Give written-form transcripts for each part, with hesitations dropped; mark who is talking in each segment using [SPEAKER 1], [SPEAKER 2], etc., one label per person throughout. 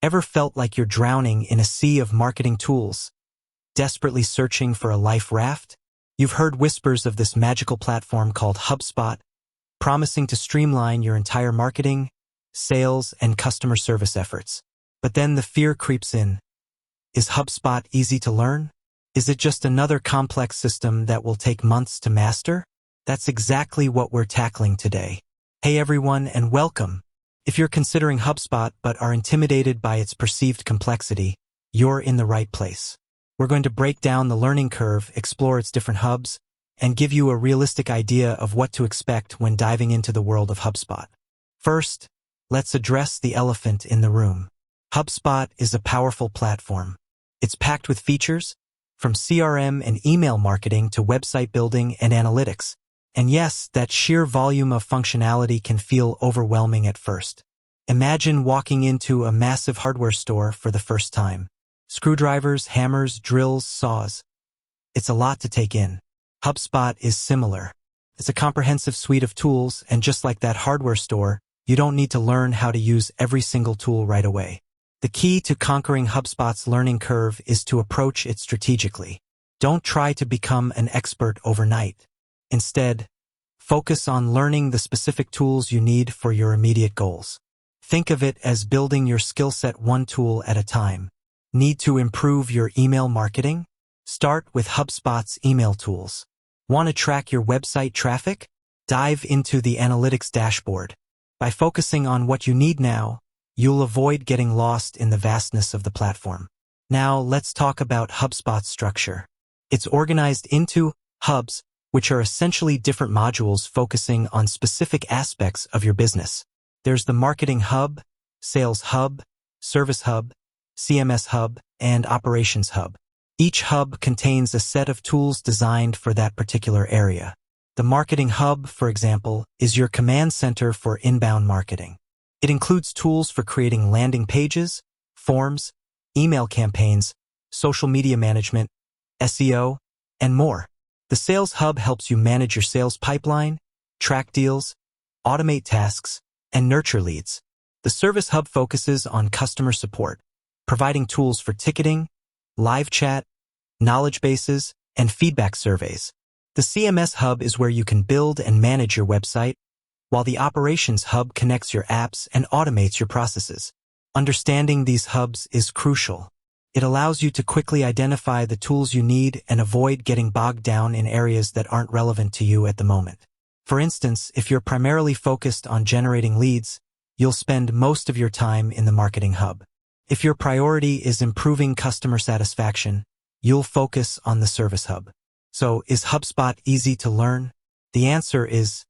[SPEAKER 1] Ever felt like you're drowning in a sea of marketing tools, desperately searching for a life raft? You've heard whispers of this magical platform called HubSpot, promising to streamline your entire marketing, sales, and customer service efforts. But then the fear creeps in. Is HubSpot easy to learn? Is it just another complex system that will take months to master? That's exactly what we're tackling today. Hey everyone, and welcome. If you're considering HubSpot but are intimidated by its perceived complexity, you're in the right place. We're going to break down the learning curve, explore its different hubs, and give you a realistic idea of what to expect when diving into the world of HubSpot. First, let's address the elephant in the room. HubSpot is a powerful platform. It's packed with features, from CRM and email marketing to website building and analytics. And yes, that sheer volume of functionality can feel overwhelming at first. Imagine walking into a massive hardware store for the first time. Screwdrivers, hammers, drills, saws. It's a lot to take in. HubSpot is similar. It's a comprehensive suite of tools, and just like that hardware store, you don't need to learn how to use every single tool right away. The key to conquering HubSpot's learning curve is to approach it strategically. Don't try to become an expert overnight. Instead, focus on learning the specific tools you need for your immediate goals. Think of it as building your skill set one tool at a time. Need to improve your email marketing? Start with HubSpot's email tools. Want to track your website traffic? Dive into the analytics dashboard. By focusing on what you need now, you'll avoid getting lost in the vastness of the platform. Now, let's talk about HubSpot's structure. It's organized into hubs, which are essentially different modules focusing on specific aspects of your business. There's the Marketing Hub, Sales Hub, Service Hub, CMS Hub, and Operations Hub. Each hub contains a set of tools designed for that particular area. The Marketing Hub, for example, is your command center for inbound marketing. It includes tools for creating landing pages, forms, email campaigns, social media management, SEO, and more. The Sales Hub helps you manage your sales pipeline, track deals, automate tasks, and nurture leads. The Service Hub focuses on customer support, providing tools for ticketing, live chat, knowledge bases, and feedback surveys. The CMS Hub is where you can build and manage your website, while the Operations Hub connects your apps and automates your processes. Understanding these hubs is crucial. It allows you to quickly identify the tools you need and avoid getting bogged down in areas that aren't relevant to you at the moment. For instance, if you're primarily focused on generating leads, you'll spend most of your time in the Marketing Hub. If your priority is improving customer satisfaction, you'll focus on the Service Hub. So, is HubSpot easy to learn? The answer is,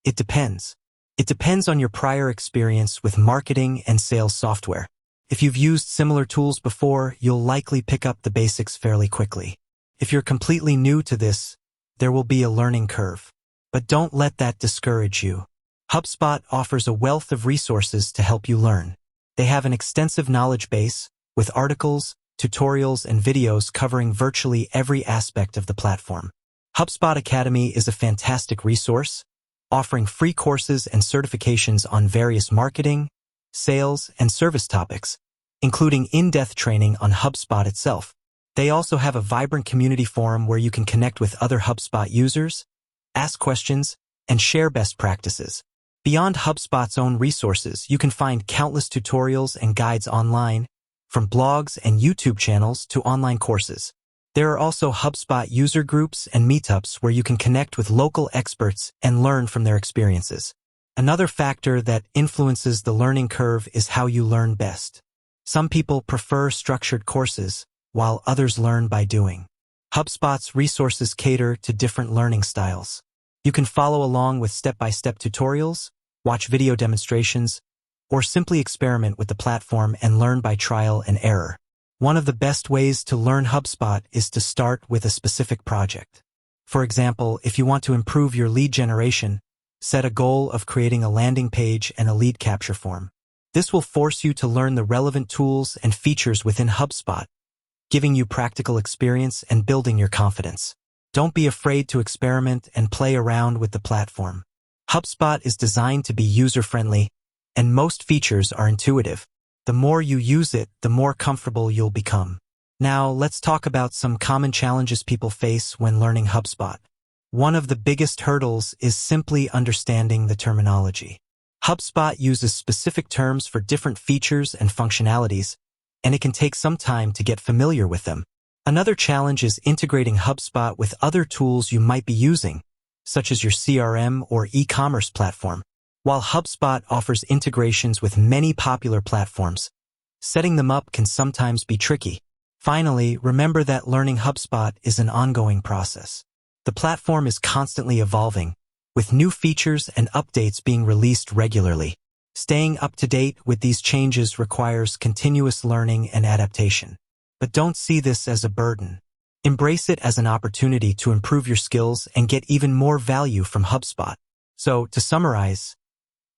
[SPEAKER 1] it depends. It depends on your prior experience with marketing and sales software. If you've used similar tools before, you'll likely pick up the basics fairly quickly. If you're completely new to this, there will be a learning curve. But don't let that discourage you. HubSpot offers a wealth of resources to help you learn. They have an extensive knowledge base, with articles, tutorials, and videos covering virtually every aspect of the platform. HubSpot Academy is a fantastic resource, offering free courses and certifications on various marketing, sales, and service topics, including in-depth training on HubSpot itself. They also have a vibrant community forum where you can connect with other HubSpot users, ask questions, and share best practices. Beyond HubSpot's own resources, you can find countless tutorials and guides online, from blogs and YouTube channels to online courses. There are also HubSpot user groups and meetups where you can connect with local experts and learn from their experiences. Another factor that influences the learning curve is how you learn best. Some people prefer structured courses, while others learn by doing. HubSpot's resources cater to different learning styles. You can follow along with step-by-step tutorials, watch video demonstrations, or simply experiment with the platform and learn by trial and error. One of the best ways to learn HubSpot is to start with a specific project. For example, if you want to improve your lead generation, set a goal of creating a landing page and a lead capture form. This will force you to learn the relevant tools and features within HubSpot, giving you practical experience and building your confidence. Don't be afraid to experiment and play around with the platform. HubSpot is designed to be user-friendly, and most features are intuitive. The more you use it, the more comfortable you'll become. Now, let's talk about some common challenges people face when learning HubSpot. One of the biggest hurdles is simply understanding the terminology. HubSpot uses specific terms for different features and functionalities, and it can take some time to get familiar with them. Another challenge is integrating HubSpot with other tools you might be using, such as your CRM or e-commerce platform. While HubSpot offers integrations with many popular platforms, setting them up can sometimes be tricky. Finally, remember that learning HubSpot is an ongoing process. The platform is constantly evolving, with new features and updates being released regularly. Staying up to date with these changes requires continuous learning and adaptation. But don't see this as a burden. Embrace it as an opportunity to improve your skills and get even more value from HubSpot. So, to summarize,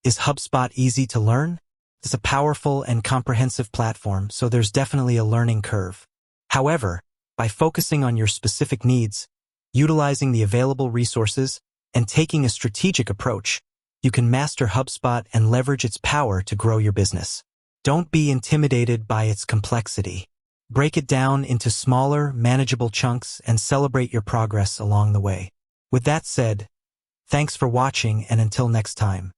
[SPEAKER 1] is HubSpot easy to learn? It's a powerful and comprehensive platform, so there's definitely a learning curve. However, by focusing on your specific needs, utilizing the available resources, and taking a strategic approach, you can master HubSpot and leverage its power to grow your business. Don't be intimidated by its complexity. Break it down into smaller, manageable chunks and celebrate your progress along the way. With that said, thanks for watching, and until next time.